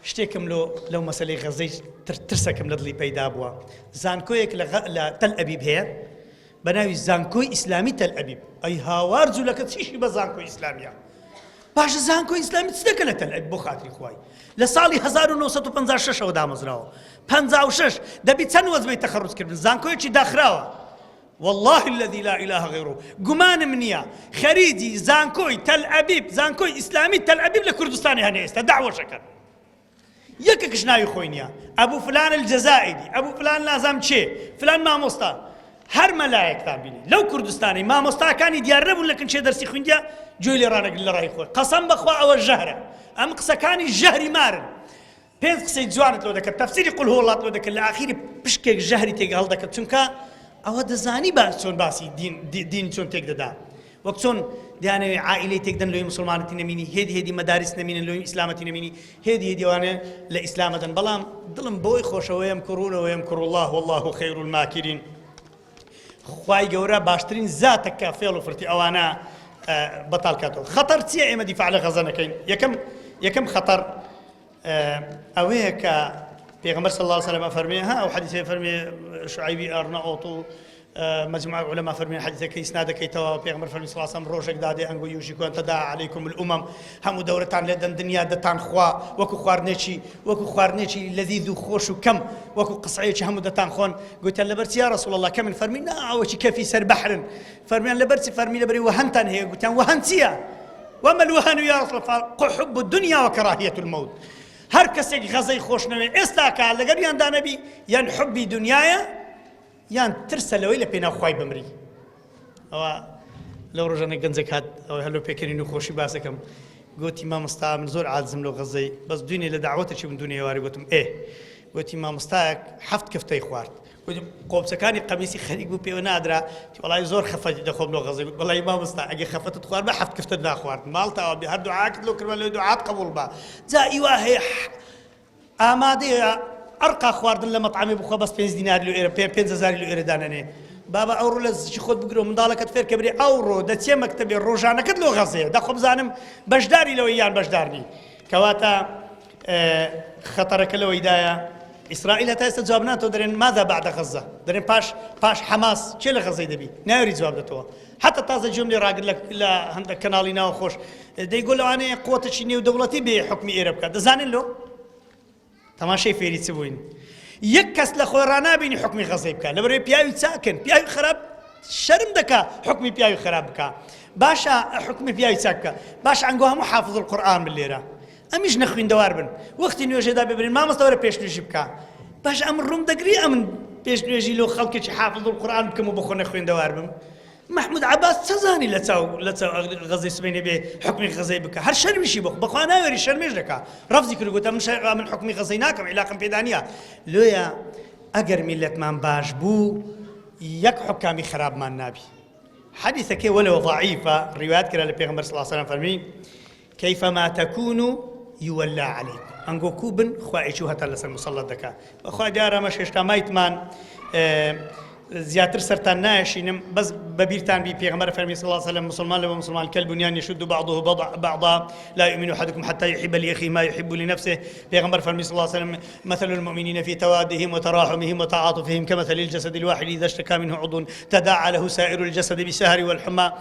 شتێکم لەو مەسەلەی غەزەی ترسەکەم لە دڵی پەیدا بووە. زانکۆیەک لە تەل ئەبیب هەیە بە ناوی زانکۆی ئیسلامی تەل ئەبیب. ئەی هاوار جوولەکە چیشی بە زانکۆی ئیسلامیە. باشە زانکۆی ئیسلامی چ دەکە لە تەل ئەبیب بۆ خاتری خوای؟ لە ساڵی 1956ەوە دامەزراوە. 56 دەبی چەند وەزبەی تەخەڕوجکردن زانکۆیەکی داخراوە. والله الذي لا إله غيره گومانم نییە خەریجی زانکۆی تەل ئەبیب زانکۆی ئیسلامی تەل ئەبیب لە کوردستانی هەنێ ئێستا داوەشەکەن. یەکێکش ناوی خۆی نییە ئەبوو فلان الجەزائیری ئەبوو فلان نازام چێ فلان مامۆستا هەر مەلایەکتان بینی لەو کوردستانی مامۆستاکانی دیار نەبوون لە کنچێ دەرسی خوێندیە گوێی لێ ڕانەگرن لە ڕای خۆی. قەسەم بەخوا ئەوە ژەهرە ئەم قسەکانی ژەهری مارن. پێنج قسەی جوانت لۆ دەکەن تەفسیری قول هو الله لۆ دەکەن لە ئاخیری پشکێک ژەهری تێک هەڵدەکەن چونکە ئەوە دەزانی چۆن باسی دین چۆن تێک دەدا. وەک چۆن دەیانەوێ عائیلەی تێکدەن لەوەی مسلمانەتی نەمینی هێدی مەدارس نەمینن لەوەی ئیسلامەتی نەمینی هێدی ئەوانە لە ئیسلامەدەن. بەڵام دڵم بۆی خۆشەوە یەمکورون وەیەمکر الله والله خەیر الماکرین. خوای گەورە باشترین زاتە کە فێڵ و فرتی ئەوانە بەتاڵ کاتەوە. خەتەر چییە ئێمە دیفاع لە غەزە نەکەین؟ یەکەم خەتەر ئەوەیە کە پێغەمبەر صلی الله علیه وسلم فەرمێ ها ئەو حەدیثەی فەرمێ شعیبی ئەرنەئوت و مجموعة علماء فرمين حديثك إسنادك يتوا بيغمر فرمي صلى الله عليه وسلم روجك دادي أنجو يوشكو أن تداعى عليكم الأمم هم دورتان لدن دنيا دتان خوا وكو خوارنيشي لذيذ خوش كم وكو قصعيش هم دتان خون قلت لبرت يا رسول الله كم فرمي ناوش كفي سر بحر فرمي لبرت فرمي لبري وهنتان هي قلت وهنتيا وما الوهن يا رسول الله حب الدنيا وكراهية الموت هر كسك غزي خوش نوي استاكا لقريان دا نبي ين حبي دنيايا یان ترسە لەوەی لە پێناو خوای بمری. ئەوە لەو ڕۆژانە گەنجێک هات ئەوەی هەلو پێکردین و خۆشی باسەکەم گوتی مامۆستا من زۆر عاجزم لەو غەزەی بەس دوێنێ لە داعوەتێکی من دوێنێ ئێوارە گوتم گوتی مامۆستایەک 7 کفتەی خوارد گوتی قۆبچەکانی قەمیسی خەریک بوو پێوە نادرا وەڵای زۆر خەفەتی دەخۆم لەو غەزەی وەڵای مامۆستا ئەگەر خەفەتت خوارد بە 7 کفتت ناخوارد ماڵتەوە هەر دوعاکت لەو کردوە لەوەی دوعات قبوڵ بە جا ئیوا هەیە ئامادەیە ئەرقا خواردن لە مەطعەمێ بخوا بەس 5 دینار لە ئێرە 5000 لە ئێرە دانەنێ بابا ئەوڕۆ لە زیی خۆت بگرۆ منداڵەکەت فێر کە برێ ئەوڕۆ دەچێ مەکتەبێ ڕۆژانەکەت لۆ غەزەیە دەخۆ بزانم بەشداری لەوەی یان بەشدارنی. کەواتە خەتەرەکە لەوەیدایە ئیسرائیل هەتا ئێستا جواب ناتەوە دەرێن ماذا بعد غەزە دەرێن پاش حەماس چێ لە غەزەی دەبی ناوێری جواب دەتەوە. حتا تازە جۆم لێ ڕاگر لە هەندێک کەناڵی ناوە خۆش دەیگۆ لەوانەیە قووەتێکی نێودەوڵەتی بێ حکمی ئێرە بکات دەزانن لۆ تەماشای فێری چ بووین. یەک کەس لە خۆی ڕنابینی حکمی غەزەی بکە لەبەرەوەی پیاوی چاکن پیاوی خراپ شەرم دەکا حکمی پیاوی خراپ بکە باشە حکمی پیاوی چاک بکە باش ئەنگۆ هەموو حافظ القورئان بن لێرە ئەمیش نەخوێندەوار بن وەختی نوێژێدا ببرین مامۆستا وەرە پێشنوێژی بکە باش ئەم ڕوون دەگری ئەمن پێشنوێژی لەو خەڵکێکی حافظ القورئان بکەم و بە خۆ نەخوێندەوار بم. محمود عباس چەزانی لە چاو غەزەی سبەینێ بێ حکمی غەزەی بکە هەر شەرمیشی بخوا ناوێری شەرمێش دەکا ڕەفزی کرد گوتە من حکمی غەزەی ناکەم عیلاقم پێدا نییە. لۆیە ئەگەر میلەتمان باش بوو یەک حکامی خراپمان نابی. حەدیثەکەی وەلەوە ضەعیفە ڕیوایەت کرا لە پێغەمبەر صلی الله علیه وسلم فەرمی کەیفەما تەکونوا یوەلا عەلەیکم ئەنگۆ کوو بن خوا ئیچوو هەتا لەسەر مسەڵەت دەکا. بەخوا دیارە ئەمە هێشتا مایتمان زیاتر سەرتان نایەشینم بەس بەبیرتان بی پێغەمبەر فەرمی صلی الله علیه وسلم مسلمان لەوە مسلمان کەالبونیان یشد بعضه بعضا لا يؤمن أحدكم حتى يحب لأخيه ما يحب لنفسه. پێغەمبەر فەرمی صلی الله علیه وسلم مثل المؤمنين في توادهم وتراحمهم وتعاطفهم كمثل الجسد الواحد إذا اشتكى منه عضو تداعى له سائر الجسد بالسهر والحمى.